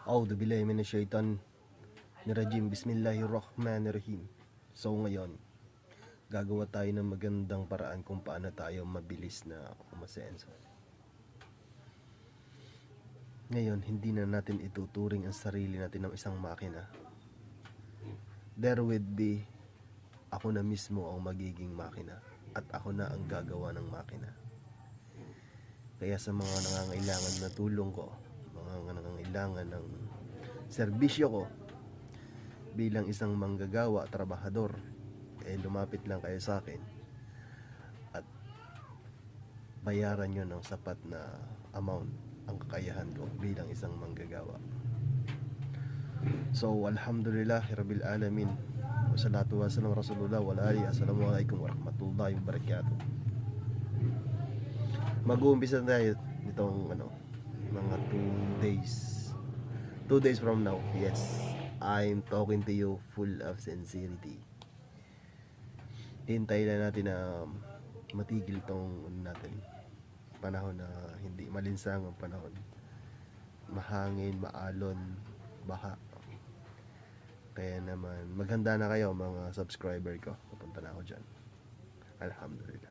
A'udhu billahi minasyaitan nirajim. Bismillahirrahmanirrahim. So ngayon, gagawa tayo ng magandang paraan kung paano tayo mabilis na umasenso. Ngayon, hindi na natin ituturing ang sarili natin ng isang makina. There would be, ako na mismo ang magiging makina at ako na ang gagawa ng makina. Kaya sa mga nangangailangan na tulong ko, mga nangangailangan ng serbisyo ko bilang isang manggagawa, trabahador, lumapit lang kayo sa akin at bayaran nyo ng sapat na amount ang kakayahan ko bilang isang manggagawa. So alhamdulillah rabbil alamin, wassalatu wassalamu rasulullah wala alihi. Assalamualaikum warahmatullahi wabarakatuh. Mag-uumpisa tayo nitong mga 2 days from now. Yes, I'm talking to you full of sincerity. Hintay lang natin na matigil tong panahon na hindi malinsang ang panahon, mahangin, maalon, baha. Kaya naman maghanda na kayo mga subscriber ko, pupunta na ako dyan. Alhamdulillah.